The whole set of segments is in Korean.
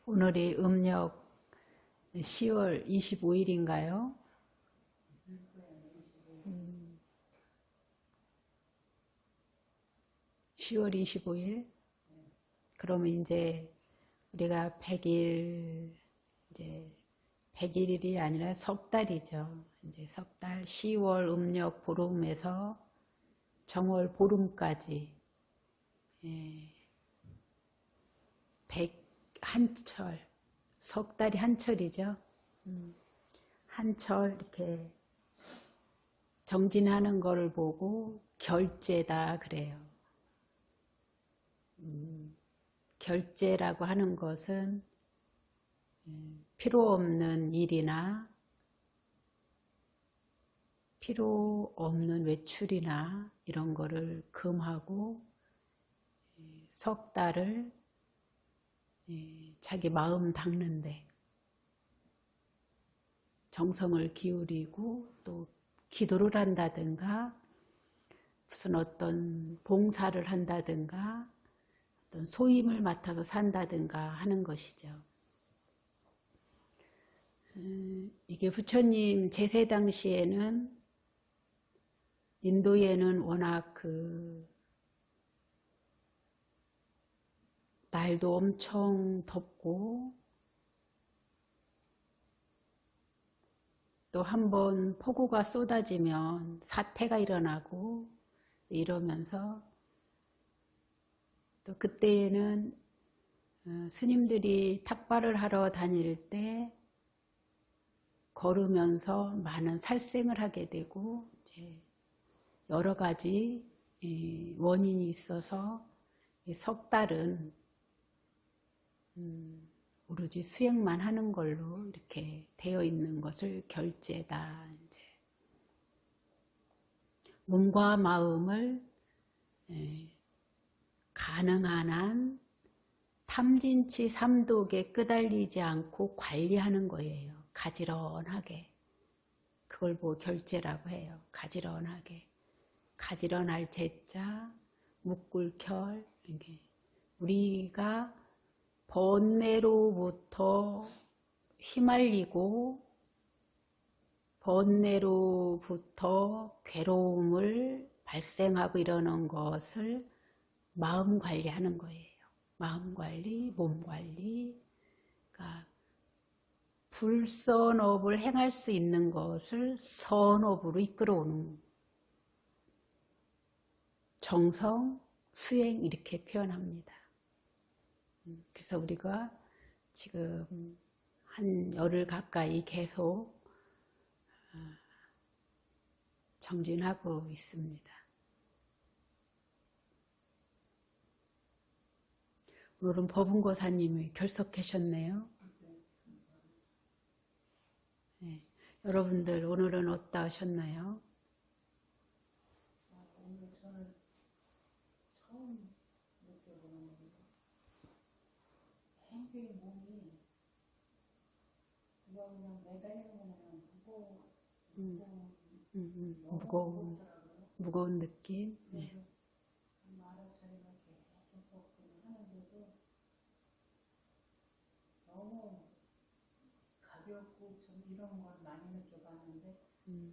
오늘이 음력 10월 25일인가요? 10월 25일? 그러면 이제 우리가 100일, 이제 100일이 아니라 석 달이죠. 이제 석 달, 10월 음력 보름에서 정월 보름까지, 100한철, 석 달이 한철이죠. 한철 이렇게 정진하는 거를 보고 결제다 그래요. 결제라고 하는 것은 필요 없는 일이나 필요 없는 외출이나 이런 거를 금하고 석 달을 자기 마음 닦는데 정성을 기울이고 또 기도를 한다든가 무슨 어떤 봉사를 한다든가 어떤 소임을 맡아서 산다든가 하는 것이죠. 이게 부처님 제세 당시에는 인도에는 워낙 날도 엄청 덥고 또 한 번 폭우가 쏟아지면 사태가 일어나고 이러면서 또 그때에는 스님들이 탁발을 하러 다닐 때 걸으면서 많은 살생을 하게 되고 이제 여러 가지 원인이 있어서 석 달은 오로지 수행만 하는 걸로 이렇게 되어 있는 것을 결제다. 이제 몸과 마음을 가능한 한 탐진치 삼독에 끄달리지 않고 관리하는 거예요. 가지런하게. 그걸 보고 결제라고 해요. 가지런하게. 가지런할 제자, 묵굴결. 우리가 번뇌로부터 휘말리고 번뇌로부터 괴로움을 발생하고 이러는 것을 마음 관리하는 거예요. 마음 관리, 몸 관리. 그러니까 불선업을 행할 수 있는 것을 선업으로 이끌어오는 정성, 수행 이렇게 표현합니다. 그래서 우리가 지금 한 열흘 가까이 계속 정진하고 있습니다. 오늘은 법운고사님이 결석하셨네요. 네. 여러분들 오늘은 어떠셨나요? 오늘 저는 처음 느껴보는 건데 굉장히 몸이 누가 그냥 매달리는 거는 무거운 느낌. 네. 마라처리가 계속 하는데도 너무 가볍고 좀 이런 걸 많이 느껴봤는데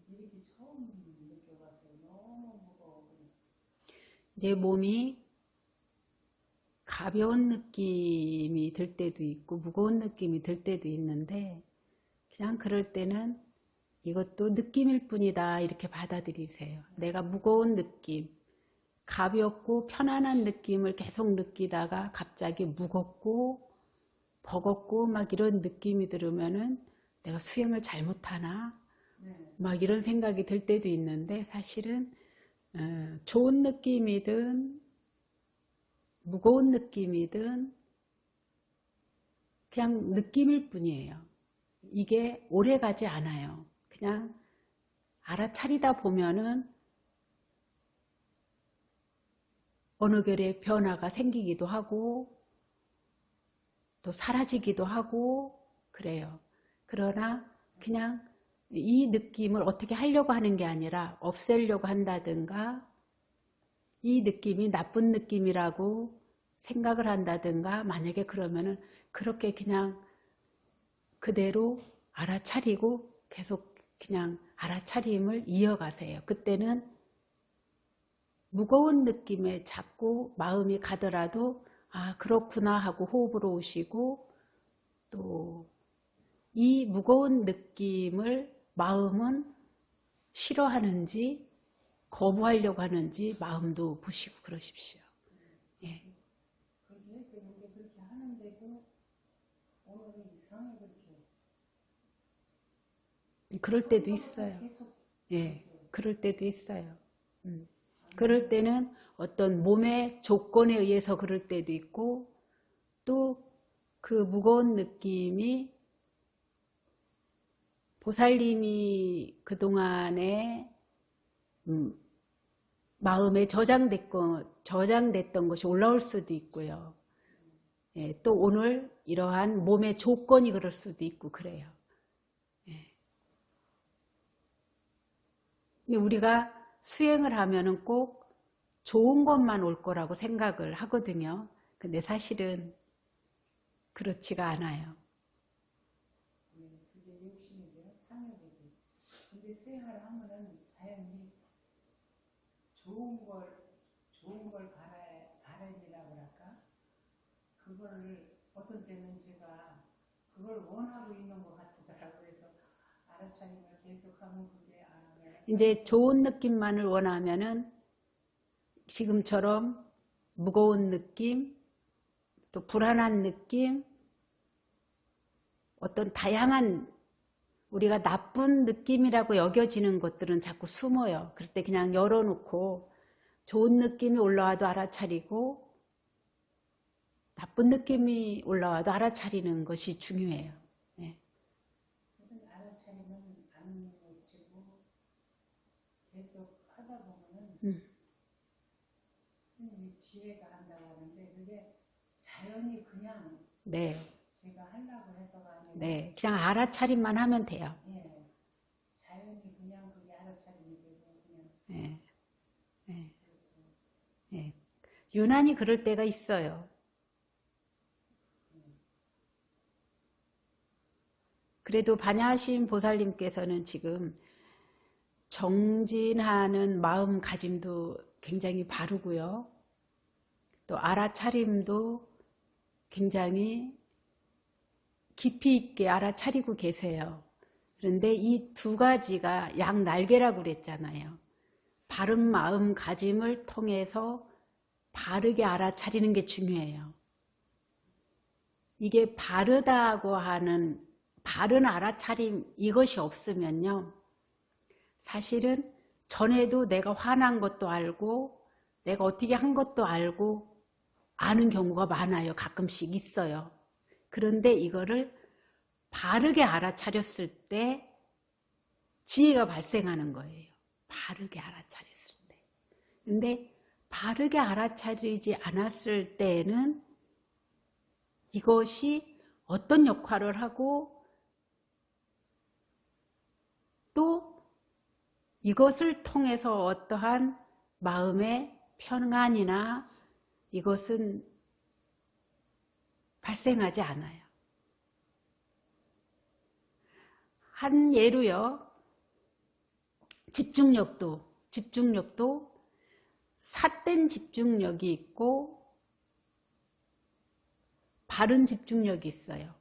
이렇게 처음 느껴봤어요. 너무 무거워. 이제 몸이 가벼운 느낌이 들 때도 있고 무거운 느낌이 들 때도 있는데 그냥 그럴 때는 이것도 느낌일 뿐이다 이렇게 받아들이세요. 내가 무거운 느낌, 가볍고 편안한 느낌을 계속 느끼다가 갑자기 무겁고 버겁고 막 이런 느낌이 들으면은 내가 수행을 잘못하나 막 이런 생각이 들 때도 있는데 사실은 좋은 느낌이든 무거운 느낌이든 그냥 느낌일 뿐이에요. 이게 오래 가지 않아요. 그냥 알아차리다 보면은 어느 결에 변화가 생기기도 하고 또 사라지기도 하고 그래요. 그러나 그냥 이 느낌을 어떻게 하려고 하는 게 아니라 없애려고 한다든가 이 느낌이 나쁜 느낌이라고 생각을 한다든가 만약에 그러면은 그렇게 그냥 그대로 알아차리고 계속 그냥 알아차림을 이어가세요. 그때는 무거운 느낌에 자꾸 마음이 가더라도 아 그렇구나 하고 호흡으로 오시고 또 이 무거운 느낌을 마음은 싫어하는지 거부하려고 하는지 마음도 보시고 그러십시오. 예. 그렇게 했어요. 근데 그렇게 하는데도 오늘은 이상하게 그렇게 그럴 때도 있어요. 계속 예, 그럴 때도 있어요. 그럴 때는 어떤 몸의 조건에 의해서 그럴 때도 있고 또 그 무거운 느낌이 보살님이 그동안에 마음에 저장됐던 것이 올라올 수도 있고요. 예, 또 오늘 이러한 몸의 조건이 그럴 수도 있고 그래요. 예. 근데 우리가 수행을 하면은 꼭 좋은 것만 올 거라고 생각을 하거든요. 근데 사실은 그렇지가 않아요. 그게 욕심이고요. 탐욕이고. 근데 수행을 하면은 자연히 좋은 걸 바람이라고 할까? 그거를 어떤 때는 제가 그걸 원하고 있는 것 같더라고요. 그래서 알아차림을 계속하면 그게 안 하면 이제 좋은 느낌만을 원하면은 지금처럼 무거운 느낌, 또 불안한 느낌, 어떤 다양한 우리가 나쁜 느낌이라고 여겨지는 것들은 자꾸 숨어요. 그럴 때 그냥 열어놓고 좋은 느낌이 올라와도 알아차리고 나쁜 느낌이 올라와도 알아차리는 것이 중요해요. 네. 알아차리면 안 놓치고 계속 하다 보면은 스님이 지혜가 한다고 하는데 그게 자연히 그냥 네. 제가 하려고 해서가 아니고 네. 그냥 알아차림만 하면 돼요. 예, 자연히 그냥 그게 알아차림이 되고 그냥 네. 네. 네. 유난히 그럴 때가 있어요. 그래도 반야심 보살님께서는 지금 정진하는 마음가짐도 굉장히 바르고요. 또 알아차림도 굉장히 깊이 있게 알아차리고 계세요. 그런데 이 두 가지가 양 날개라고 그랬잖아요. 바른 마음가짐을 통해서 바르게 알아차리는 게 중요해요. 이게 바르다고 하는 바른 알아차림 이것이 없으면요. 사실은 전에도 내가 화난 것도 알고 내가 어떻게 한 것도 알고 아는 경우가 많아요. 가끔씩 있어요. 그런데 이거를 바르게 알아차렸을 때 지혜가 발생하는 거예요. 바르게 알아차렸을 때. 근데 바르게 알아차리지 않았을 때에는 이것이 어떤 역할을 하고 또 이것을 통해서 어떠한 마음의 평안이나 이것은 발생하지 않아요. 한 예로요. 집중력도 삿된 집중력이 있고 바른 집중력이 있어요.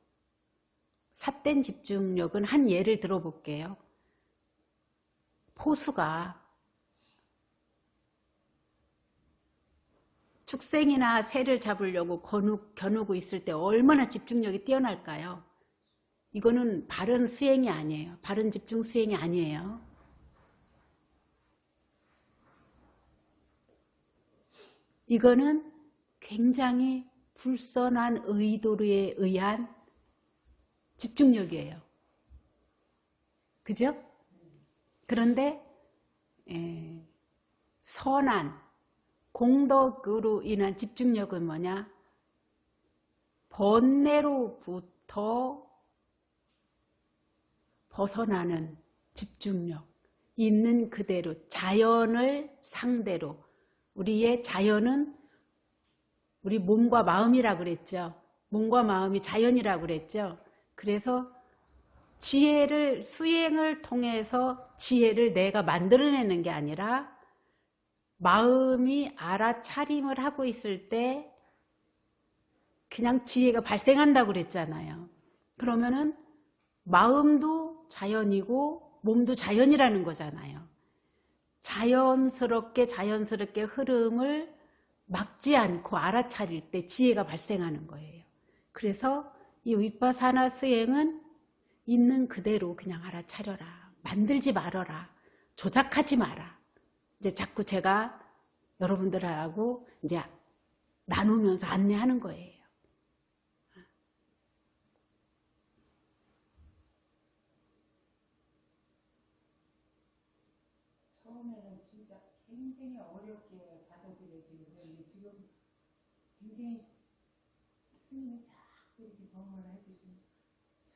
삿된 집중력은 한 예를 들어볼게요. 포수가 축생이나 새를 잡으려고 겨누고 있을 때 얼마나 집중력이 뛰어날까요? 이거는 바른 수행이 아니에요. 바른 집중 수행이 아니에요. 이거는 굉장히 불선한 의도에 의한 집중력이에요. 그죠? 그런데 선한 공덕으로 인한 집중력은 뭐냐? 번뇌로부터 벗어나는 집중력, 있는 그대로 자연을 상대로 우리의 자연은 우리 몸과 마음이라고 그랬죠. 몸과 마음이 자연이라고 그랬죠. 그래서 지혜를 수행을 통해서 지혜를 내가 만들어내는 게 아니라 마음이 알아차림을 하고 있을 때 그냥 지혜가 발생한다고 그랬잖아요. 그러면은 마음도 자연이고 몸도 자연이라는 거잖아요. 자연스럽게 흐름을 막지 않고 알아차릴 때 지혜가 발생하는 거예요. 그래서 이 위파사나 수행은 있는 그대로 그냥 알아차려라. 만들지 말아라. 조작하지 마라. 이제 자꾸 제가 여러분들하고 이제 나누면서 안내하는 거예요. 처음에는 진짜 굉장히 어렵게 받아들여지는데 지금 굉장히 스님이 자꾸 이렇게 법문을 해주시면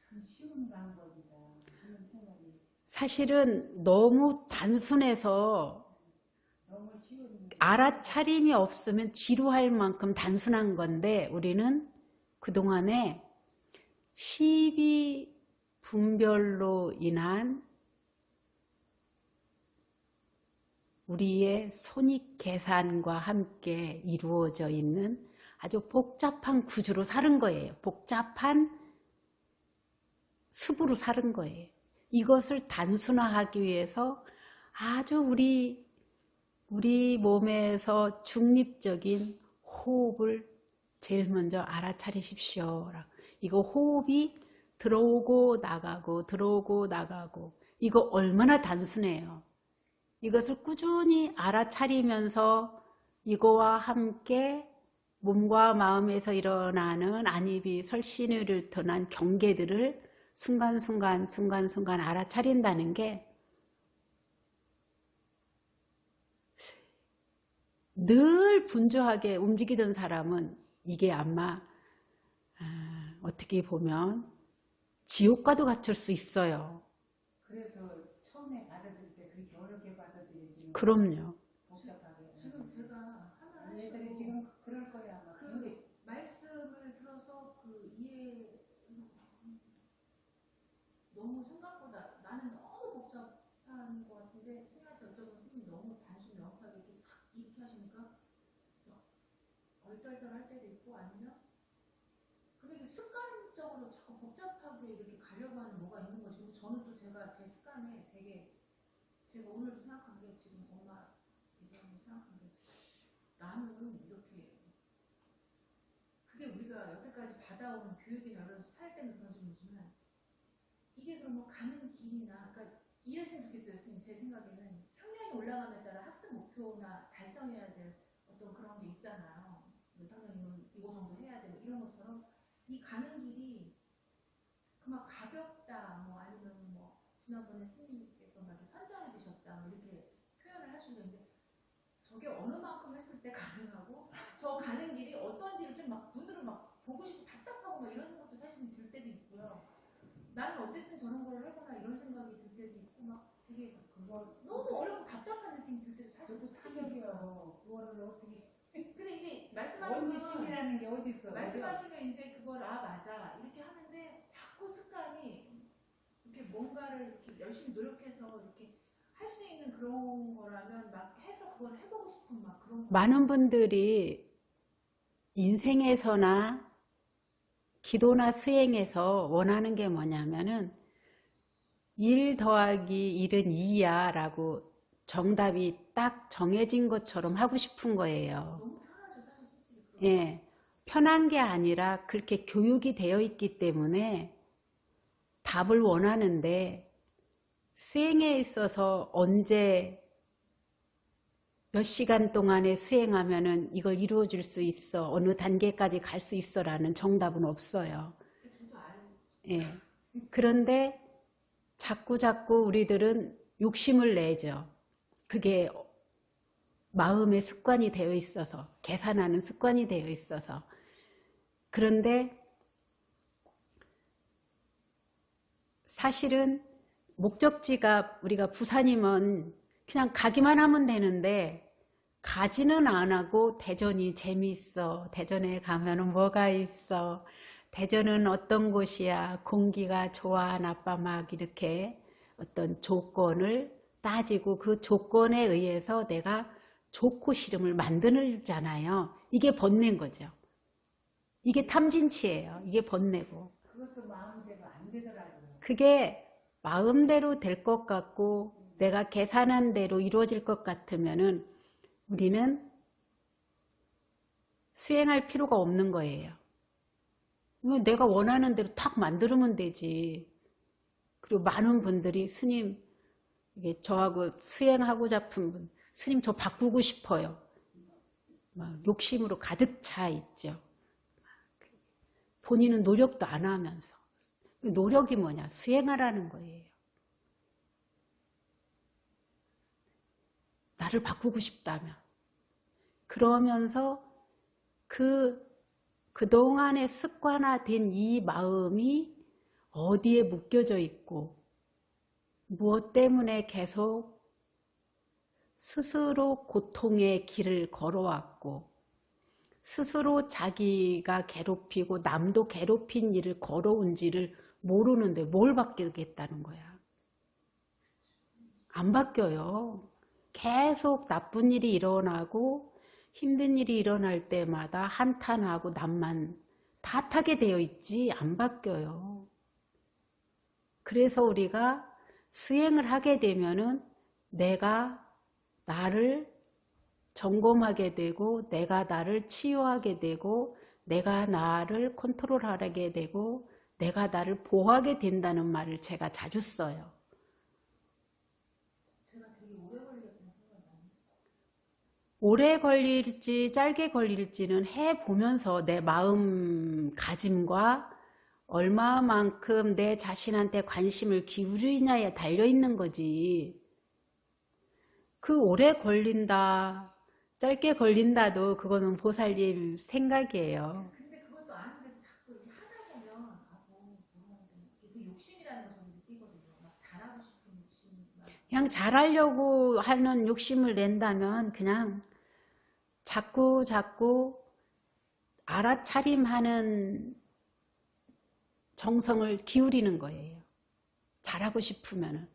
참 쉬운 방법이다 하는 생각이. 사실은 너무 단순해서 너무 쉬운. 알아차림이 없으면 지루할 만큼 단순한 건데 우리는 그동안에 시비 분별로 인한 우리의 손익 계산과 함께 이루어져 있는 아주 복잡한 구조로 사는 거예요. 복잡한 습으로 사는 거예요. 이것을 단순화하기 위해서 아주 우리 몸에서 중립적인 호흡을 제일 먼저 알아차리십시오. 이거 호흡이 들어오고 나가고 이거 얼마나 단순해요. 이것을 꾸준히 알아차리면서 이거와 함께 몸과 마음에서 일어나는 안입이 설신을 비롯한 경계들을 순간순간 알아차린다는 게 늘 분주하게 움직이던 사람은 이게 아마 어떻게 보면 지옥과도 같을 수 있어요. 그래서 처음에 받아들일 때 그렇게 어렵게 받아들여지는. 그럼요. 복잡하게. 지금 제가 하나 얘들이 지금 그럴 거야 아마. 그 말씀을 들어서 그 이해 너무 생각보다 나는 너무 복잡한 것 같은데 스님한테 여쭤보면 스님이 너무 단순 명확하게 이렇게 하시니까 얼떨떨할 때도 있고 아니면 그게 습관적으로 자꾸 복잡하게 이렇게 가려고 하는 뭐가 있는 거지. 그리고 저는 또 제가 제 습관에 되게 제가 오늘도 생각한 게 지금 엄마 얘기하면서 생각한 게 나는 이렇게 그게 우리가 여태까지 받아온 교육이나 이런 스타일 때문에 그런지 모르지만 이게 그러면 가는 길이나 그러니까 이랬으면 좋겠어요. 선생님 제 생각에는 평양이 올라감에 따라 학습 목표나 달성해야 될 어떤 그런 게 있잖아요. 당연히 이거 정도 해야 되고 이런 것처럼 이 가는 길이 그만 가볍다 뭐 아니면 뭐 지난번에 스님께서 막 이렇게 선정해 주셨다 뭐 이렇게 표현을 하시고 있는데 저게 어느 만큼 했을 때 가능하고 저 가는 길이 어떤지를 좀 막 눈으로 막 보고 싶고 답답하고 막 이런 생각도 사실은 들 때도 있고요. 나는 어쨌든 저런 걸 해보나 이런 생각이 들 때도 있고 막 되게 그거 너무 어렵고 답답한 느낌이 들 때도 사실 저도 참 있어요. 찌개요. 그거를 어떻게 근데 이제 언제 말씀하시면 찌개라는 게 어디 있어? 말씀하시면 이제 그걸 아 맞아 이렇게 하는데 자꾸 습관이 이렇게 뭔가를 이렇게 열심히 노력해서 이렇게 할 수 있는 그런 거라면 막 해서 그걸 해보고 싶은 막 그런 거. 많은 분들이 인생에서나 기도나 수행에서 원하는 게 뭐냐면은 1 더하기 1은 2야 라고 정답이 딱 정해진 것처럼 하고 싶은 거예요. 너무 편하죠 사실 솔직히. 예, 편한 게 아니라 그렇게 교육이 되어 있기 때문에 답을 원하는데 수행에 있어서 언제 몇 시간 동안에 수행하면은 이걸 이루어 줄 수 있어, 어느 단계까지 갈 수 있어 라는 정답은 없어요. 저도 예. 그런데 자꾸 우리들은 욕심을 내죠. 그게 마음의 습관이 되어 있어서, 계산하는 습관이 되어 있어서. 그런데 사실은 목적지가 우리가 부산이면 그냥 가기만 하면 되는데 가지는 안 하고 대전이 재미있어. 대전에 가면은 뭐가 있어. 대전은 어떤 곳이야. 공기가 좋아, 나빠 막 이렇게 어떤 조건을 따지고 그 조건에 의해서 내가 좋고 싫음을 만들잖아요. 이게 번뇌인 거죠. 이게 탐진치예요. 이게 번뇌고. 그것도 마음대로 안 되더라고요. 그게 마음대로 될 것 같고 내가 계산한 대로 이루어질 것 같으면은 우리는 수행할 필요가 없는 거예요. 내가 원하는 대로 탁 만들면 되지. 그리고 많은 분들이 스님, 이게 저하고 수행하고 싶은 분, 스님 저 바꾸고 싶어요. 막 욕심으로 가득 차 있죠. 본인은 노력도 안 하면서. 노력이 뭐냐? 수행하라는 거예요. 나를 바꾸고 싶다면. 그러면서 그동안에 습관화된 이 마음이 어디에 묶여져 있고 무엇 때문에 계속 스스로 고통의 길을 걸어왔고 스스로 자기가 괴롭히고 남도 괴롭힌 일을 걸어온지를 모르는데 뭘 바뀌겠다는 거야. 안 바뀌어요. 계속 나쁜 일이 일어나고 힘든 일이 일어날 때마다 한탄하고 남만 탓하게 되어 있지 안 바뀌어요. 그래서 우리가 수행을 하게 되면은 내가 나를 점검하게 되고 내가 나를 치유하게 되고 내가 나를 컨트롤하게 되고 내가 나를 보호하게 된다는 말을 제가 자주 써요. 제가 되게 오래 걸리겠다는 생각이 많이 했어요. 오래 걸릴지 짧게 걸릴지는 해보면서 내 마음가짐과 얼마만큼 내 자신한테 관심을 기울이냐에 달려있는 거지. 그 오래 걸린다, 짧게 걸린다도 그거는 보살님 생각이에요. 근데 그것도 아는데도 자꾸 이렇게 하다 보면 그 욕심이라는 걸 저는 느끼거든요. 막 잘하고 싶은 욕심. 그냥 잘하려고 하는 욕심을 낸다면 그냥 자꾸 알아차림하는 정성을 기울이는 거예요. 잘하고 싶으면은.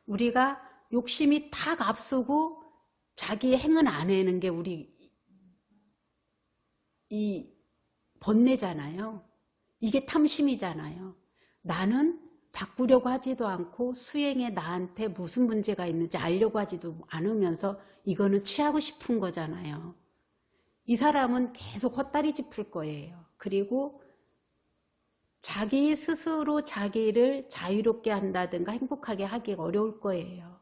우리가 욕심이 탁 앞서고 자기 행은 안 해는 게 우리 이 번뇌잖아요. 이게 탐심이잖아요. 나는 바꾸려고 하지도 않고 수행에 나한테 무슨 문제가 있는지 알려고 하지도 않으면서 이거는 취하고 싶은 거잖아요. 이 사람은 계속 헛다리 짚을 거예요. 그리고 자기 스스로 자기를 자유롭게 한다든가 행복하게 하기가 어려울 거예요.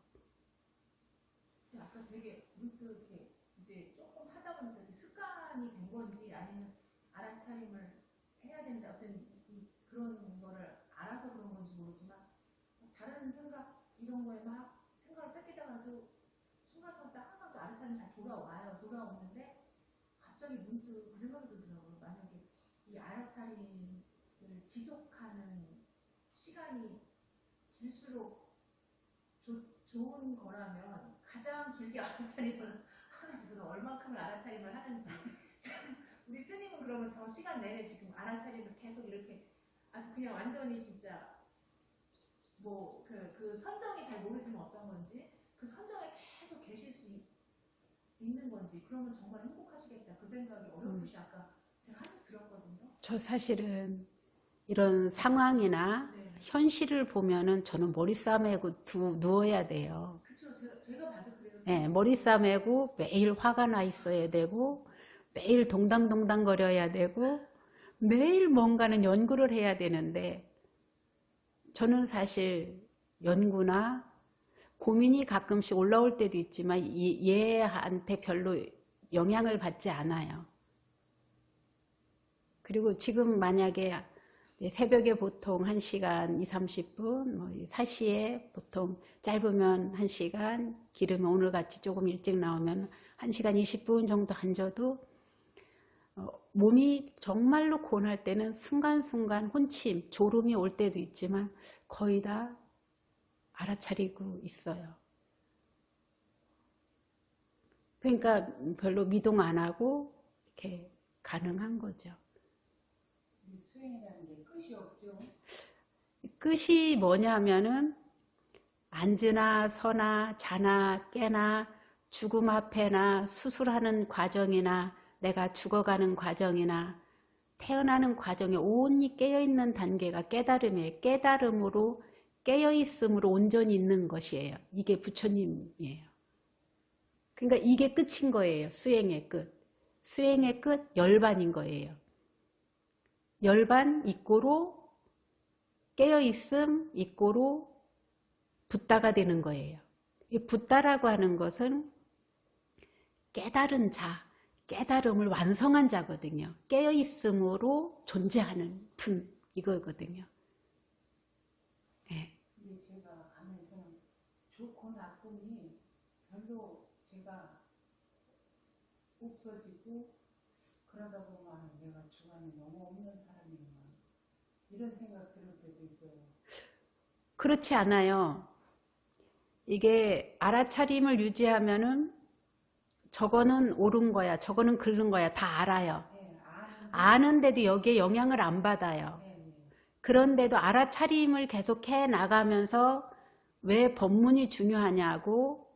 아까 되게 문득 이렇게 이제 조금 하다 보니까 습관이 된 건지 아니면 알아차림을 해야 된다 어떤 그런 거를 알아서 그런 건지 모르지만 다른 생각 이런 거에 막 생각을 뺏기다가도 순간순간 항상 또 알아차림이 잘 돌아오는데 갑자기 문득 그 생각이 들더라고요. 만약에 이 알아차림을 지속하는 시간이 길수록 좋은 거라면 가장 길게 알아차림을 하는 분은 얼만큼을 알아차림을 하는지 우리 스님은 그러면 저 시간 내내 지금 알아차림을 계속 이렇게 아주 그냥 완전히 진짜 뭐 그 선정이 잘 모르지만 어떤 건지 그 선정에 계속 계실 수 있는 건지 그러면 정말 행복하시겠다 그 생각이 어렴풋이 아까 제가 한번 들었거든요. 저 사실은 이런 상황이나 네. 현실을 보면은 저는 머리 싸매고 누워야 돼요. 그쵸. 제가 봐도 그래요. 네, 머리 싸매고 매일 화가 나 있어야 되고 매일 동당동당 거려야 되고 매일 뭔가는 연구를 해야 되는데 저는 사실 연구나 고민이 가끔씩 올라올 때도 있지만 얘한테 별로 영향을 받지 않아요. 그리고 지금 만약에 새벽에 보통 1시간 20-30분, 뭐 4시에 보통 짧으면 1시간, 길으면 오늘같이 조금 일찍 나오면 1시간 20분 정도 앉아도 몸이 정말로 고날 때는 순간순간 혼침, 졸음이 올 때도 있지만 거의 다 알아차리고 있어요. 그러니까 별로 미동 안 하고 이렇게 가능한 거죠. 이 수행이라는 게 끝이 없죠. 끝이 뭐냐면은 앉으나 서나 자나 깨나 죽음 앞에나 수술하는 과정이나 내가 죽어가는 과정이나 태어나는 과정에 온전히 깨어있는 단계가 깨달음이에요. 깨달음으로 깨어있음으로 온전히 있는 것이에요. 이게 부처님이에요. 그러니까 이게 끝인 거예요. 수행의 끝. 수행의 끝 열반인 거예요. 열반 이꼬로 깨어있음 이꼬로 붓다가 되는 거예요. 이 붓다라고 하는 것은 깨달은 자, 깨달음을 완성한 자거든요. 깨어있음으로 존재하는 분 이거거든요. 네. 근데 제가 가면서 좋고 나쁨이 별로 제가 없어지고 그러다 보면 내가 주관이 너무 없는 사람인가 이런 생각 들을 때도 있어요. 그렇지 않아요. 이게 알아차림을 유지하면은 저거는 옳은 거야, 저거는 그른 거야 다 알아요. 네, 아는데도 여기에 영향을 안 받아요. 네. 그런데도 알아차림을 계속해 나가면서 왜 법문이 중요하냐고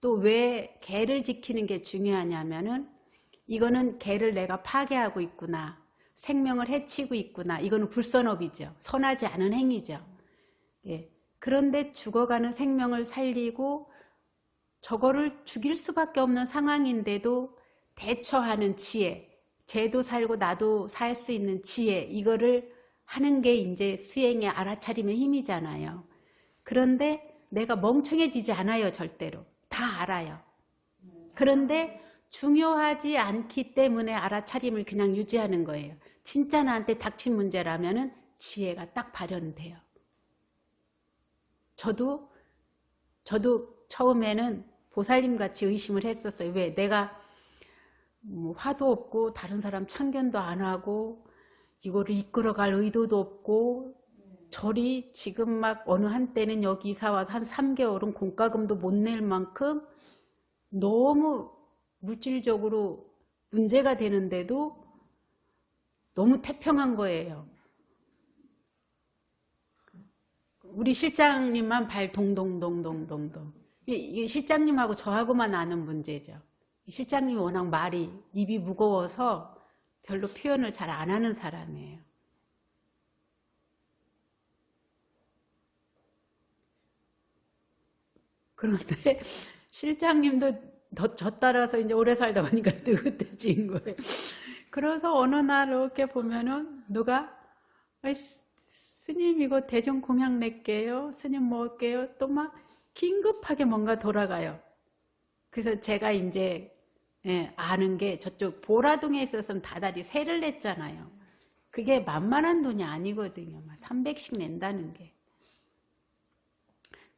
또 왜 계를 지키는 게 중요하냐면은 이거는 계를 내가 파괴하고 있구나. 생명을 해치고 있구나. 이거는 불선업이죠. 선하지 않은 행위죠. 예. 그런데 죽어가는 생명을 살리고 저거를 죽일 수밖에 없는 상황인데도 대처하는 지혜, 쟤도 살고 나도 살 수 있는 지혜, 이거를 하는 게 이제 수행의 알아차림의 힘이잖아요. 그런데 내가 멍청해지지 않아요, 절대로. 다 알아요. 그런데 중요하지 않기 때문에 알아차림을 그냥 유지하는 거예요. 진짜 나한테 닥친 문제라면은 지혜가 딱 발현돼요. 저도 처음에는 보살님 같이 의심을 했었어요. 왜? 내가 뭐 화도 없고 다른 사람 참견도 안 하고 이거를 이끌어갈 의도도 없고 절이 지금 막 어느 한때는 여기 이사 와서 한 3개월은 공과금도 못 낼 만큼 너무 물질적으로 문제가 되는데도 너무 태평한 거예요. 우리 실장님만 발 동동동동동동. 이게 실장님하고 저하고만 아는 문제죠. 실장님이 워낙 말이 입이 무거워서 별로 표현을 잘 안 하는 사람이에요. 그런데 실장님도 저 따라서 이제 오래 살다 보니까 느긋해진 거예요. 그래서 어느 날 이렇게 보면은 누가 스님 이거 대전 공양 낼게요. 스님 먹을게요. 또 막 긴급하게 뭔가 돌아가요. 그래서 제가 이제 아는 게 저쪽 보라동에 있어서는 다달이 세를 냈잖아요. 그게 만만한 돈이 아니거든요. 300씩 낸다는 게.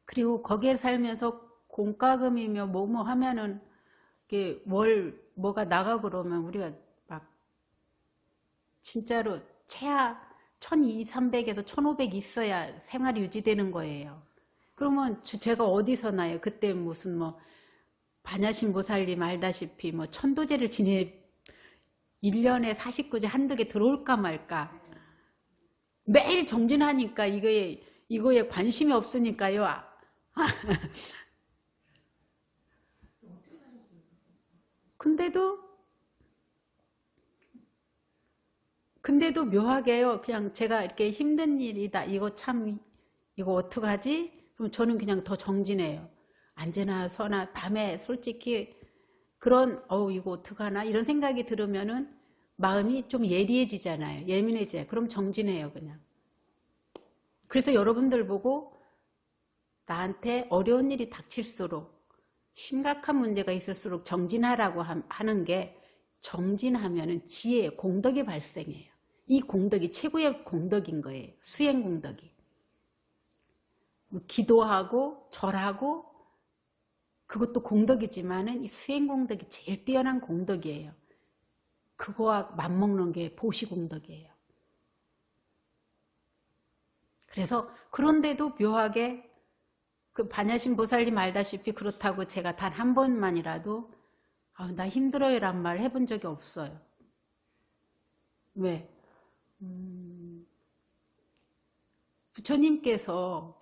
그리고 거기에 살면서 공과금이며 뭐뭐 하면은 이게 월 뭐가 나가 그러면 우리가 막 진짜로 최하 1200, 300에서 1500 있어야 생활이 유지되는 거예요. 그러면 제가 어디서 나요? 그때 무슨 뭐 반야신 보살님 알다시피 뭐 천도제를 지내 1년에 49제 한두 개 들어올까 말까. 매일 정진하니까 이거에 관심이 없으니까요. 근데도 묘하게요. 그냥 제가 이렇게 힘든 일이다. 이거 어떡하지? 그럼 저는 그냥 더 정진해요. 앉으나 서나 밤에 솔직히 그런 이거 어떡하나 이런 생각이 들으면은 마음이 좀 예리해지잖아요. 예민해져요. 그럼 정진해요, 그냥. 그래서 여러분들 보고 나한테 어려운 일이 닥칠수록 심각한 문제가 있을수록 정진하라고 하는 게 정진하면은 지혜, 공덕이 발생해요. 이 공덕이 최고의 공덕인 거예요. 수행 공덕이. 기도하고 절하고 그것도 공덕이지만은 이 수행 공덕이 제일 뛰어난 공덕이에요. 그거와 맞먹는 게 보시 공덕이에요. 그래서 그런데도 묘하게 그 반야신 보살님 알다시피 그렇다고 제가 단 한 번만이라도 아, 나 힘들어요란 말 해본 적이 없어요. 왜? 부처님께서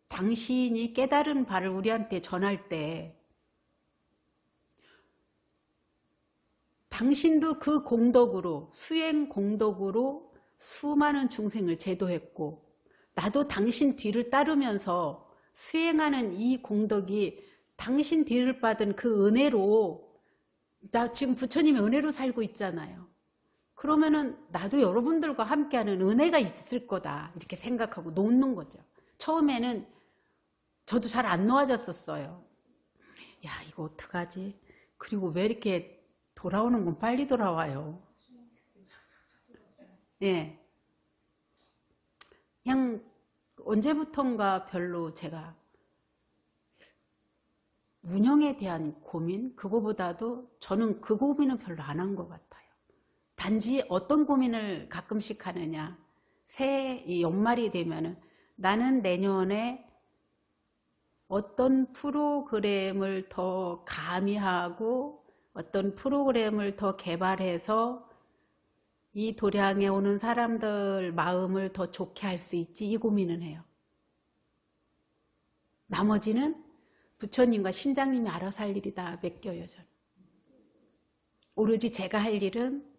당신이 깨달은 바를 우리한테 전할 때 당신도 그 공덕으로, 수행 공덕으로 수많은 중생을 제도했고, 나도 당신 뒤를 따르면서 수행하는 이 공덕이 당신 뒤를 받은 그 은혜로, 나 지금 부처님의 은혜로 살고 있잖아요. 그러면은 나도 여러분들과 함께하는 은혜가 있을 거다 이렇게 생각하고 놓는 거죠. 처음에는 저도 잘 안 놓아졌었어요. 야, 이거 어떡하지? 그리고 왜 이렇게 돌아오는 건 빨리 돌아와요. 예. 그냥 언제부턴가 별로 제가 운영에 대한 고민, 그거보다도 저는 그 고민은 별로 안 한 것 같아요. 단지 어떤 고민을 가끔씩 하느냐. 새해 연말이 되면은 나는 내년에 어떤 프로그램을 더 가미하고 어떤 프로그램을 더 개발해서 이 도량에 오는 사람들 마음을 더 좋게 할 수 있지, 이 고민은 해요. 나머지는 부처님과 신장님이 알아서 할 일이다 맡겨요, 저는. 오로지 제가 할 일은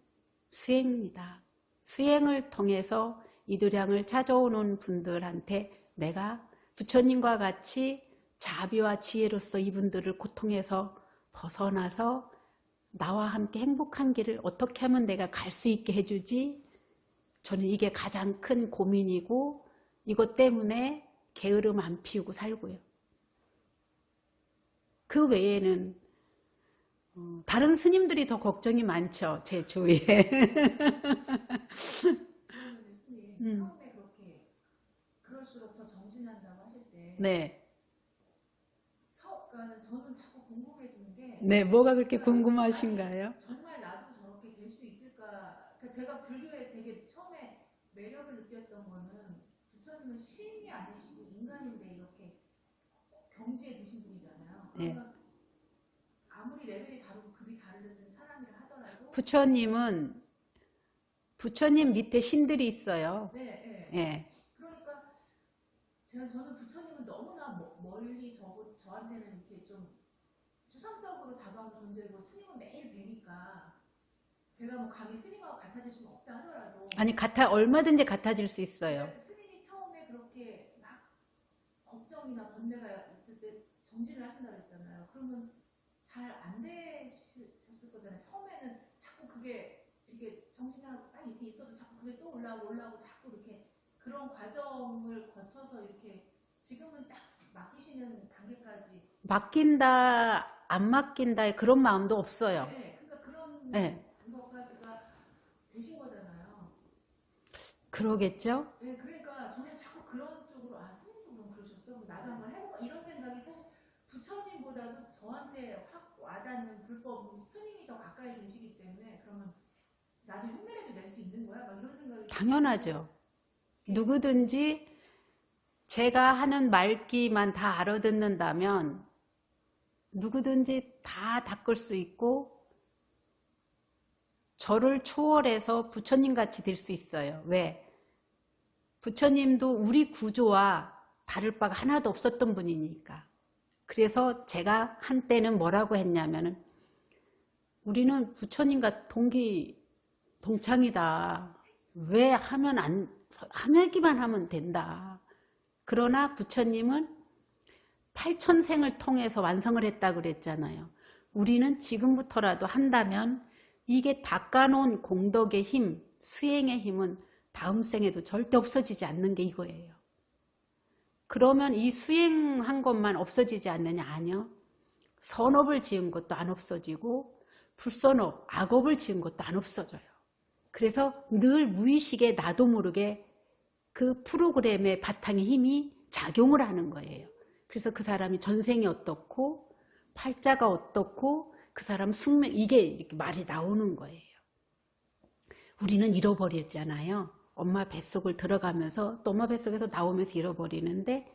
수행입니다. 수행을 통해서 이 도량을 찾아오는 분들한테 내가 부처님과 같이 자비와 지혜로서 이분들을 고통에서 벗어나서 나와 함께 행복한 길을 어떻게 하면 내가 갈 수 있게 해주지? 저는 이게 가장 큰 고민이고, 이것 때문에 게으름 안 피우고 살고요. 그 외에는 다른 스님들이 더 걱정이 많죠, 제 주위에. 스님, 처음에 그렇게 그럴수록 더 정진한다고 하실 때, 네. 저는 자꾸 궁금해지는 게, 네, 뭐가 그렇게 궁금하신가요? 정말 나도 저렇게 될 수 있을까? 그러니까 제가 불교에 되게 처음에 매력을 느꼈던 거는, 부처님은 신이 아니시고 인간인데 이렇게 경지에 드신 분이잖아요. 그러면 아무리 레벨이 다르고 급이 다른 사람이라 하더라도 부처님 밑에 신들이 있어요. 네, 네. 예. 그러니까 저는 부처님은 너무나 멀리 저한테는 이렇게 좀 추상적으로 다가오는 존재고, 스님은 매일 뵈니까 제가 뭐 감히 스님하고 같아질 수는 없다 하더라도, 아니, 얼마든지 같아질 수 있어요. 스님이 처음에 그렇게 막 걱정이나 번뇌가 있을 때 정진을 하신다고 했잖아요. 그러면 잘 안 되셨을 거잖아요. 처음에는 자꾸 그게 이렇게 정진하고 딱 이렇게 있어도 자꾸 그게 또 올라오고 자꾸 이렇게 그런 과정을 거쳐서 이렇게 지금은 딱 맡기시는 단계까지. 맡긴다, 안 맡긴다의 그런 마음도 없어요. 네, 그러니까 그런 것까지가 되신 거잖아요. 그러겠죠? 네, 그러니까 저는 자꾸 그런 쪽으로, 스님도 그럼 그러셨어? 나도 한번 해볼까? 이런 생각이 사실 부처님보다도 저한테 확 와닿는 불법은 스님이 더 가까이 계시기 때문에, 그러면 나도 흉내라도 낼 수 있는 거야? 막 이런 생각이. 당연하죠. 누구든지 제가 하는 말귀만 다 알아듣는다면 누구든지 다 닦을 수 있고 저를 초월해서 부처님같이 될 수 있어요. 왜? 부처님도 우리 구조와 다를 바가 하나도 없었던 분이니까. 그래서 제가 한때는 뭐라고 했냐면은, 우리는 부처님과 동창이다. 왜 하기만 하면 된다. 그러나 부처님은 8,000생을 통해서 완성을 했다고 그랬잖아요. 우리는 지금부터라도 한다면 이게 닦아놓은 공덕의 힘, 수행의 힘은 다음 생에도 절대 없어지지 않는 게 이거예요. 그러면 이 수행한 것만 없어지지 않느냐? 아니요. 선업을 지은 것도 안 없어지고 불선업, 악업을 지은 것도 안 없어져요. 그래서 늘 무의식에 나도 모르게 그 프로그램의 바탕의 힘이 작용을 하는 거예요. 그래서 그 사람이 전생이 어떻고 팔자가 어떻고 그 사람 숙명, 이게 이렇게 말이 나오는 거예요. 우리는 잃어버렸잖아요. 엄마 뱃속을 들어가면서 또 엄마 뱃속에서 나오면서 잃어버리는데,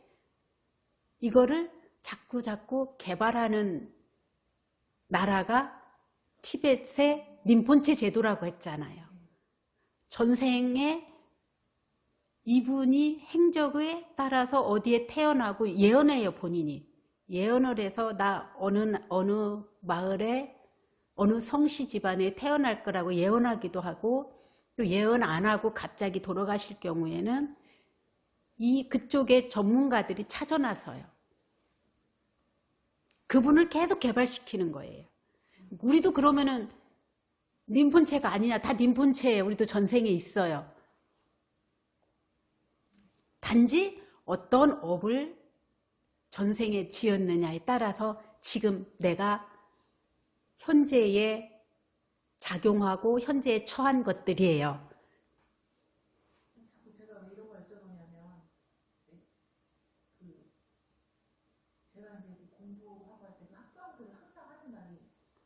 이거를 자꾸 개발하는 나라가 티벳의 림폰체 제도라고 했잖아요. 전생에 이분이 행적에 따라서 어디에 태어나고 예언해요, 본인이. 예언을 해서 나 어느 마을에 어느 성씨 집안에 태어날 거라고 예언하기도 하고, 또 예언 안 하고 갑자기 돌아가실 경우에는 그쪽의 전문가들이 찾아나서요. 그분을 계속 개발시키는 거예요. 우리도 그러면은 림폰체가 아니냐, 다 림폰체예요. 우리도 전생에 있어요. 단지 어떤 업을 전생에 지었느냐에 따라서 지금 내가 현재에 작용하고 현재에 처한 것들이에요. 자꾸 제가 왜 이런 걸 여쭤보냐면 이제 제가 이제 공부하고 할 때 학부형들은 항상 하는 말이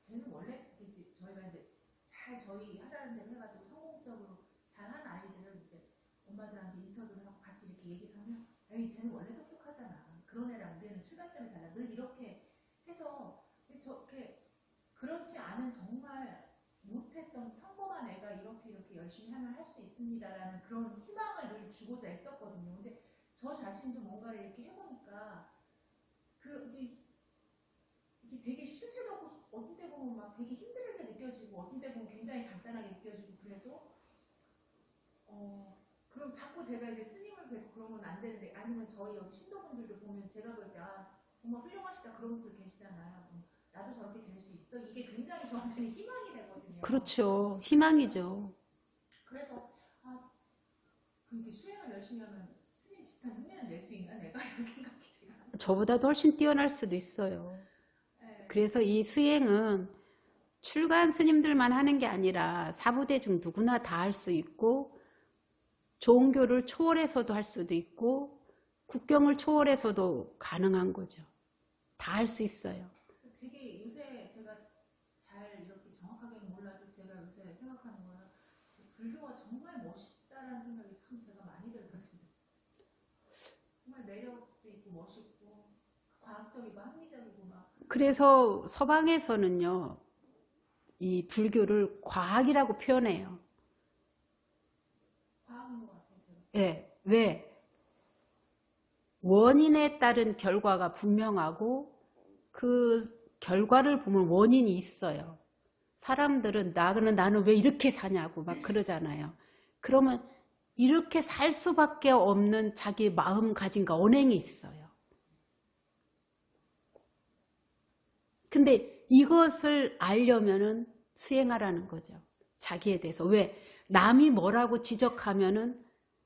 쟤는 원래 이제 저희가 이제 잘 저희 하라는 대로 해가지고 성공적으로 잘한 아이들을 이제 엄마들한테 인터뷰를 하고 같이 이렇게 얘기를 하면 에이 쟤는 원래 똑똑하잖아. 그런 애랑 우리는 출발점이 달라. 늘 이렇게 해서 저렇게 그렇지 않은 정말 못했던 평범한 애가 이렇게 열심히 하면 할 수 있습니다라는 그런 희망을 늘 주고자 했었거든요. 근데 저 자신도 뭔가를 이렇게 해보니까 이게 되게 실체적으로 어떤 때 보면 막 되게 힘들게 느껴지고 어떤 때 보면 굉장히 간단하게 느껴지고 그래도 그럼 자꾸 제가 이제 스님을 뵙고 그러면 안 되는데 아니면 저희 여기 신도분들도 보면 제가 볼 때 정말 훌륭하시다 그런 분들 계시잖아요. 나도 저렇게 될 수 있어? 이게 굉장히 저한테는 희망이 되거든요. 그렇죠. 희망이죠. 그래서 그렇게 수행을 열심히 하면 스님 비슷한 흉내는 낼 수 있나 내가 이런 생각이 제가. 저보다도 훨씬 뛰어날 수도 있어요. 네. 그래서 이 수행은 출가한 스님들만 하는 게 아니라 사부대중 누구나 다 할 수 있고, 종교를 초월해서도 할 수도 있고, 국경을 초월해서도 가능한 거죠. 다 할 수 있어요. 그래서 되게 요새 제가 잘 이렇게 정확하게 몰라도 제가 요새 생각하는 거는 불교가 정말 멋있다라는 생각이 참 제가 많이 들거든요. 정말 매력도 있고 멋있고 과학적이고 합리적이고 막. 그래서 서방에서는요, 이 불교를 과학이라고 표현해요. 과학인 것 같아서. 예, 왜? 원인에 따른 결과가 분명하고 그 결과를 보면 원인이 있어요. 사람들은 나는 왜 이렇게 사냐고 막 그러잖아요. 그러면 이렇게 살 수밖에 없는 자기 마음가짐과 언행이 있어요. 근데 이것을 알려면은 수행하라는 거죠. 자기에 대해서. 왜? 남이 뭐라고 지적하면은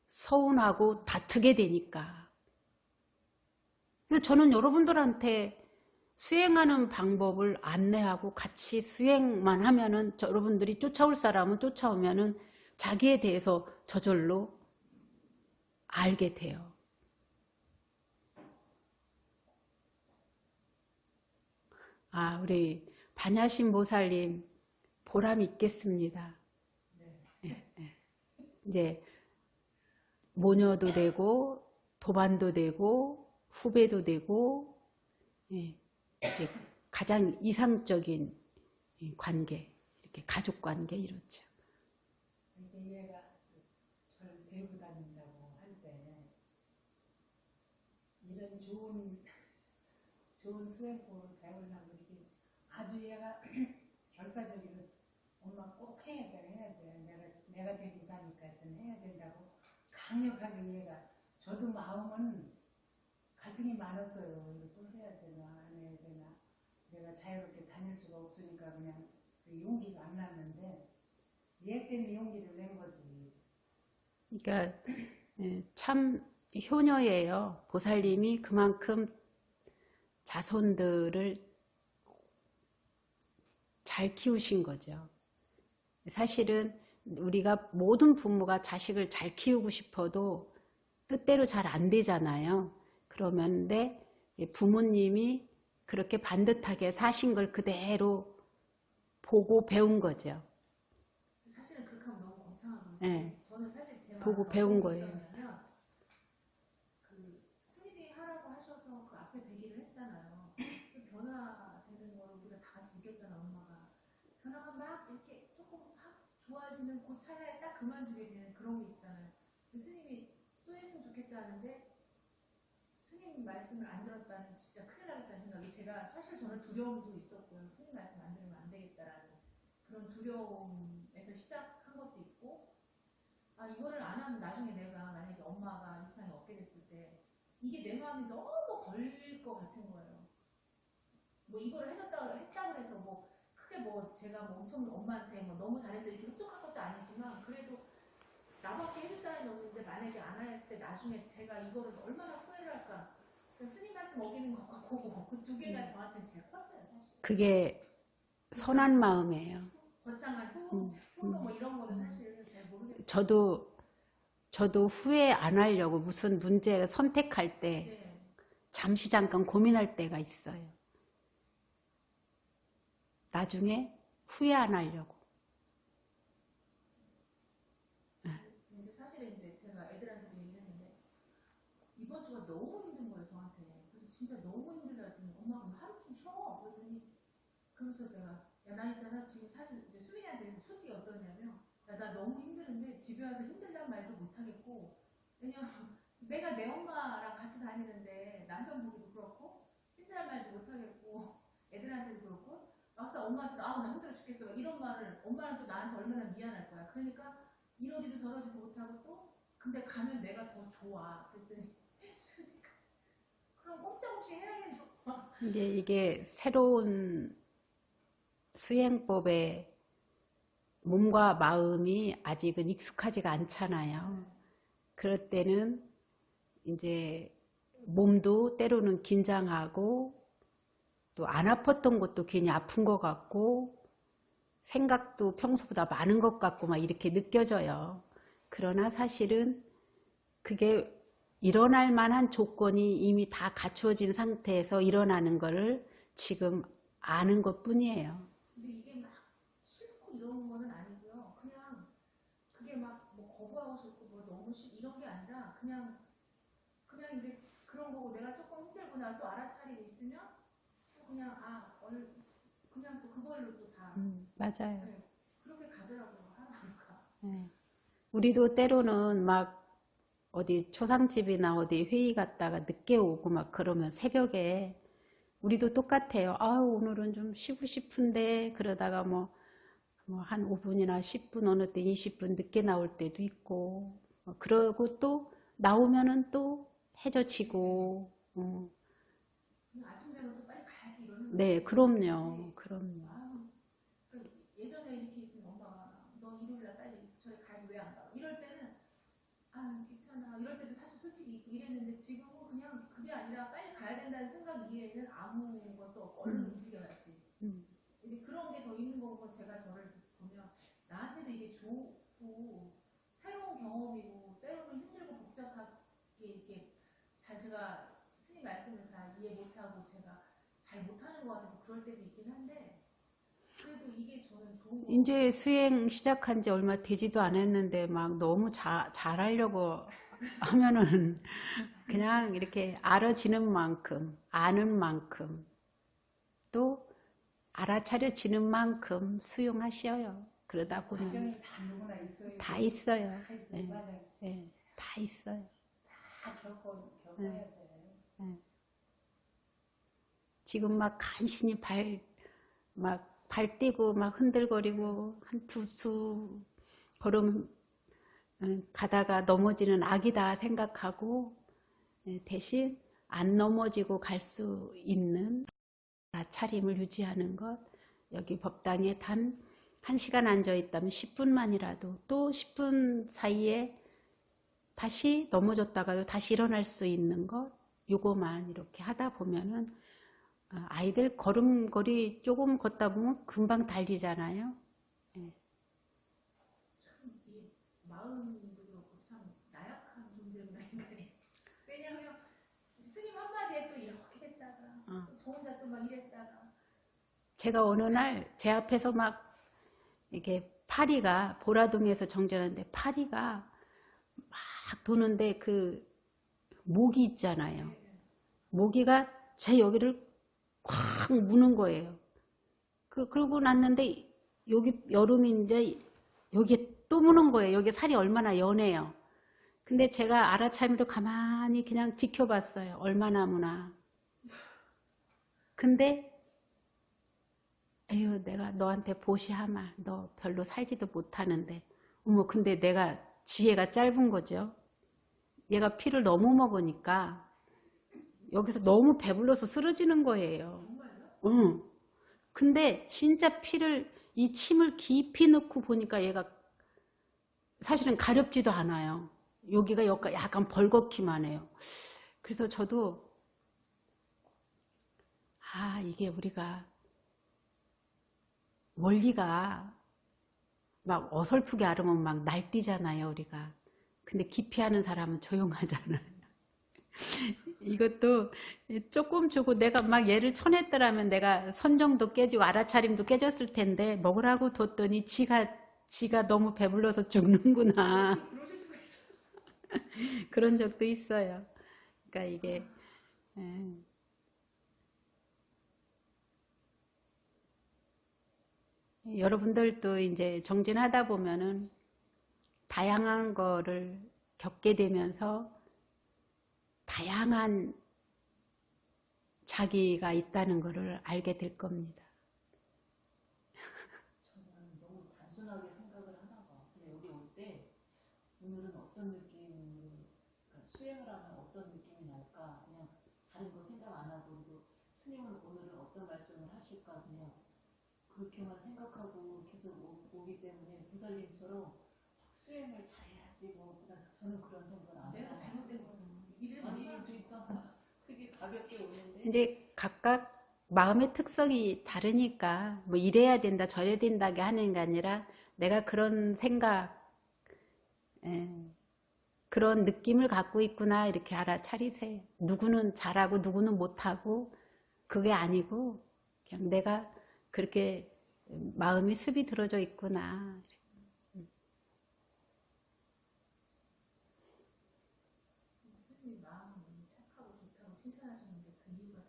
서운하고 다투게 되니까. 그래서 저는 여러분들한테 수행하는 방법을 안내하고 같이 수행만 하면은 여러분들이 쫓아올 사람은 쫓아오면은 자기에 대해서 저절로 알게 돼요. 우리 반야신 보살님 보람 있겠습니다. 예, 예. 이제 모녀도 되고 도반도 되고 후배도 되고, 예, 가장 이상적인 관계, 이렇게 가족 관계 이렇죠. 얘가 저를 데리고 다닌다고 할 때 이런 좋은 수행법을 배우려면 이렇게 아주 얘가 결사적으로 엄마 꼭 해야 돼. 내가 데리고 다니까 하여튼 해야 된다고 강력하게 얘가. 저도 마음은 갈등이 많았어요. 이거 또 해야 되나 안 해야 되나. 내가 자유롭게 다닐 수가 없으니까 그냥 그 용기가 안 났는데 얘 때문에 용기를 낸 거지. 그러니까 참 효녀예요. 보살님이 그만큼 자손들을 잘 키우신 거죠. 사실은 우리가 모든 부모가 자식을 잘 키우고 싶어도 뜻대로 잘 안 되잖아요. 그러는데 부모님이 그렇게 반듯하게 사신 걸 그대로 보고 배운 거죠. 사실은 그렇게 하면 너무 거창하고. 네. 저는 사실 제 보고 마음은 배운 어떤 게 거예요. 있었냐면 스님이 하라고 하셔서 그 앞에 배기를 했잖아요. 그 변화되는 걸 우리가 다 같이 느꼈잖아. 차라리 딱 그만두게 되는 그런 게 있잖아요. 스님이 또 했으면 좋겠다 하는데 스님 말씀을 안 들었다는 진짜 큰일 나겠다는 생각이 제가 사실 저는 두려움도 있었고요. 스님 말씀 안 들으면 안 되겠다라는 그런 두려움에서 시작한 것도 있고 아 이거를 안 하면 나중에 내가 만약에 엄마가 이 세상에 없게 됐을 때 이게 내 마음이 너무 걸릴 것 같은 거예요. 뭐 이거를 했다고 해서 뭐 크게 뭐 제가 뭐 엄청 엄마한테 뭐 너무 잘했어 이렇게 흡족한 것도 아니지만 그래도 나밖에 해줄 사람이 없는데 만약에 안 했을 때 나중에 제가 이거를 얼마나 후회를 할까. 그러니까 스님 말씀 어기는 것과 그 두 개가 저한테는 제일 컸어요 사실. 그게 선한 마음이에요. 거창한 효도 뭐 이런 거는 사실 잘 모르겠어요. 저도 후회 안 하려고 무슨 문제 선택할 때 네. 잠시 잠깐 고민할 때가 있어요. 나중에 후회 안 하려고. 근데 사실은 이제 제가 애들한테도 얘기했는데 이번 주가 너무 힘든 거예요 저한테. 그래서 진짜 너무 힘들다 했더니 엄마 그럼 하루 좀 쉬어. 그랬더니 그러면서 내가 야 나 있잖아 지금 사실 이제 수민이한테 솔직히 어떠냐면 야 나 너무 힘드는데 집에 와서 힘들단 말도 못 하겠고 왜냐면 내가 내 엄마랑 같이 다니는데 남편 보기도 그렇고 힘들단 말도 못 하겠고 애들한테도 그렇고 막상 엄마한테 아우 나 힘들어 죽겠어 이런 말을 엄마는 또 나한테 얼마나 미안할 거야. 그러니까 이러지도 저러지도 못하고 또 근데 가면 내가 더 좋아. 그랬더니 그럼 꼼짝없이 해야겠네. 이제 이게 새로운 수행법에 몸과 마음이 아직은 익숙하지가 않잖아요. 그럴 때는 이제 몸도 때로는 긴장하고 또 안 아팠던 것도 괜히 아픈 것 같고 생각도 평소보다 많은 것 같고 막 이렇게 느껴져요. 그러나 사실은 그게 일어날 만한 조건이 이미 다 갖추어진 상태에서 일어나는 것을 지금 아는 것 뿐이에요. 근데 이게 막 싫고 이런 거는 아니고요. 그냥 그게 막 뭐 거부하고 싶고 뭐 너무 이런 게 아니라 그냥 이제 그런 거고 내가 조금 힘들구나 또 알아차리고 있으면 또 그냥 그냥 또 그걸로 또 다 맞아요. 네, 그렇게 가더라고요. 하루하루가. 네. 우리도 때로는 막 어디 초상집이나 어디 회의 갔다가 늦게 오고 막 그러면 새벽에 우리도 똑같아요. 아유 오늘은 좀 쉬고 싶은데 그러다가 뭐 한 5분이나 10분 어느 때 20분 늦게 나올 때도 있고 그러고 또 나오면은 또 해져지고 아침 되면 또 빨리 가야지 이러는 네 거지. 그럼요. 예전에 이렇게 있으면 엄마가 너 일요일날 빨리 저희 가야지 왜 안 가? 이럴 때는 아 귀찮아 이럴 때도 사실 솔직히 이랬는데 지금은 그냥 그게 아니라 빨리 가야 된다는 생각 이외에는 아무것도 없고 얼른 움직여야지. 이제 그런 게 더 있는 거고 제가 저를 보면 나한테도 이게 좋고 새로운 경험이고 때로는 힘들고 복잡하게 이렇게 잘 제가 스님 말씀을 다 이해 못하고 제가 잘 못하는 것 같아서 그럴 때도 있긴 한데 그래도 이게 저는 좋은 거 이제 수행 시작한 지 얼마 되지도 않았는데 막 너무 잘하려고 하면은 그냥 이렇게 알아지는 만큼 아는 만큼 또 알아차려지는 만큼 수용하셔요. 그러다 보면 과정이 다 누구나 있어요. 다 있어요. 다 있어요. 네. 맞아요. 네, 다 있어요. 다 겪어야 돼. 지금 막 간신히 발 떼고 막 흔들거리고 한 두 걸음 가다가 넘어지는 악이다 생각하고 대신 안 넘어지고 갈 수 있는 차림을 유지하는 것. 여기 법당에 단 1시간 앉아 있다면 10분만이라도 또 10분 사이에 다시 넘어졌다가도 다시 일어날 수 있는 것. 요거만 이렇게 하다 보면은 아이들 걸음걸이 조금 걷다 보면 금방 달리잖아요. 참 이 마음도 그렇고 참 나약한 존재구나 인간이. 왜냐하면 스님 한마디에 또 이렇게 됐다가 저 혼자 또 막 이랬다가 제가 어느 날 제 앞에서 막 이렇게 파리가 보라동에서 정전하는데 파리가 막 도는데 그 모기 있잖아요. 모기가 제 여기를 콱 무는 거예요. 그러고 났는데 여기 여름인데 여기에 또 무는 거예요. 여기 살이 얼마나 연해요. 근데 제가 알아차림으로 가만히 그냥 지켜봤어요. 얼마나 무나. 근데 에휴, 내가 너한테 보시하마. 너 별로 살지도 못하는데. 어머, 근데 내가 지혜가 짧은 거죠. 얘가 피를 너무 먹으니까 여기서 너무 배불러서 쓰러지는 거예요. 응. 근데 진짜 피를, 이 침을 깊이 넣고 보니까 얘가 사실은 가렵지도 않아요. 여기가 약간 벌겋기만 해요. 그래서 저도 이게 우리가 원리가 막 어설프게 알으면 막 날뛰잖아요, 우리가. 근데 깊이 하는 사람은 조용하잖아요. 이것도 조금 주고 내가 막 얘를 쳐냈더라면 내가 선정도 깨지고 알아차림도 깨졌을 텐데 먹으라고 뒀더니 지가 너무 배불러서 죽는구나. 그러실 수가 있어요. 그런 적도 있어요. 그러니까 이게 여러분들도 이제 정진하다 보면은 다양한 거를 겪게 되면서 다양한 자기가 있다는 거를 알게 될 겁니다. 저는 너무 단순하게 생각을 하나 봐. 근데 여기 올 때 오늘은 어떤 느낌, 그러니까 수행을 하면 어떤 느낌이 날까? 그냥 다른 거 생각 안 하고, 그리고 스님은 오늘은 어떤 말씀을 하실까? 그냥 그렇게만 생각하고 계속 오기 때문에 부살님처럼 수행을 잘해야지 뭐 그냥 저는 그런 생각을 안 해요. 내가 잘못된 거는 일을 아니 많이 그러니까 되게 가볍게 오는데 이제 각각 마음의 특성이 다르니까 뭐 이래야 된다 저래야 된다게 하는 게 아니라 내가 그런 생각 그런 느낌을 갖고 있구나 이렇게 알아차리세요. 누구는 잘하고 누구는 못하고 그게 아니고 그냥 내가 그렇게 마음이 습이 들어져 있구나. 선생님이 마음이 착하고 좋다고 칭찬하셨는데 그 이유가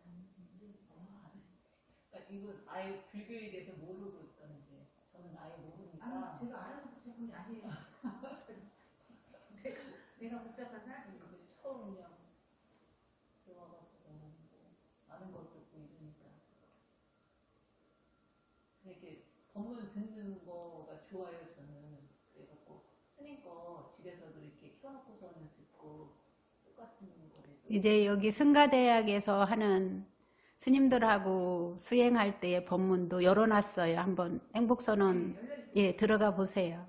그러니까 이건 아예 불교에 대해서 모르고 있다는데 저는 아예 모르니까 제가 알아서 복잡한 게 아니에요. 내가 복잡한 사람인 거지. 처음 그냥 들어와가지고 뭐 아는 것도 없고 이러니까 이렇게 법문 듣는 거가 좋아요. 저는 그래갖고 스님 거 집에서도 이렇게 켜놓고서는 듣고 똑같은 거래도 이제 여기 승가대학에서 하는 스님들하고 수행할 때의 법문도 열어놨어요. 한번 행복선언 들어가 보세요.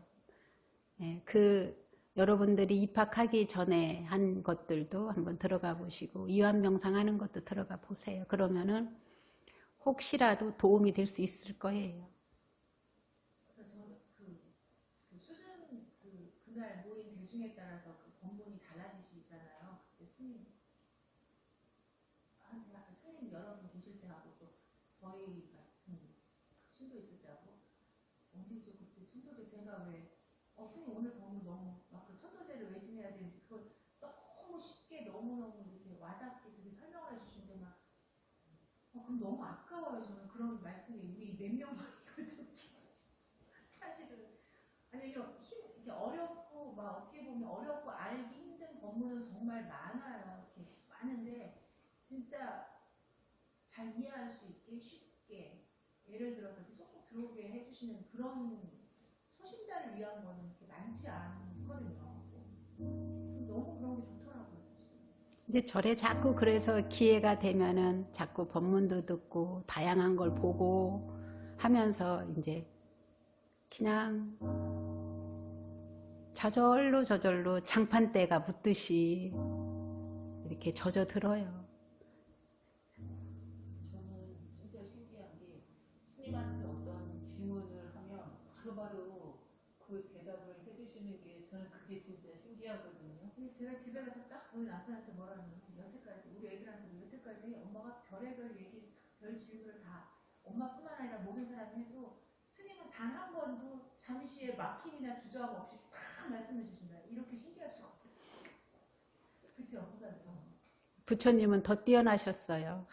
여러분들이 입학하기 전에 한 것들도 한번 들어가 보시고 이완명상하는 것도 들어가 보세요. 그러면은 혹시라도 도움이 될 수 있을 거예요. 그래서 저는 수준 그날 모인 대중에 따라서 그 법문이 달라지시잖아요. 그때 스님 여러분 계실 때하고 또 저희 같은 신도 있을 때하고 언제죠 그때 천도제 제가 왜 스님 오늘 법문 너무 막 그 천도제를 왜 지내야 되는지 그걸 너무 쉽게 너무너무 이렇게 와닿게 그렇게 설명을 해주시는데 막 그럼 너무 아까워요. 저는 그런 말씀이 우리 몇 명만 이걸 듣기 사실은 아니 이렇게 어렵고 막 어떻게 보면 어렵고 알기 힘든 법문은 정말 많아요. 이렇게 많은데 진짜 잘 이해할 수 있게 쉽게 예를 들어서 쏙쏙 들어오게 해주시는 그런 초심자를 위한 거는 이렇게 많지 않거든요. 너무 그런 게 좋더라고요. 이제 절에 자꾸 그래서 기회가 되면은 자꾸 법문도 듣고 다양한 걸 보고 하면서 이제 그냥 저절로 장판대가 묻듯이 이렇게 젖어들어요. 저는 진짜 신기한 게 스님한테 어떤 질문을 하면 바로바로 그 대답을 해주시는 게 저는 그게 진짜 신기하거든요. 근데 제가 집에 가서 딱 저희 남편한테 뭐라는 여태까지 우리 애들한테 여태까지 엄마가 별의별 얘기 별 질문을 다 엄마뿐만 아니라 모든 사람이 해도 스님은 단 한 번도 잠시의 막힘이나 주저함 없이 다 말씀해 주신다. 이렇게 신기할 수가 없어요. 그쵸? 부처님은 더 뛰어나셨어요.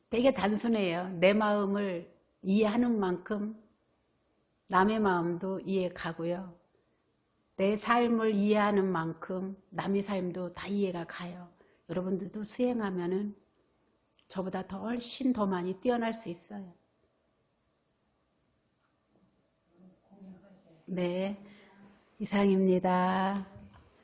되게 단순해요. 내 마음을 이해하는 만큼 남의 마음도 이해가고요. 내 삶을 이해하는 만큼 남의 삶도 다 이해가 가요. 여러분들도 수행하면은 저보다 더 훨씬 더 많이 뛰어날 수 있어요. 네, 이상입니다.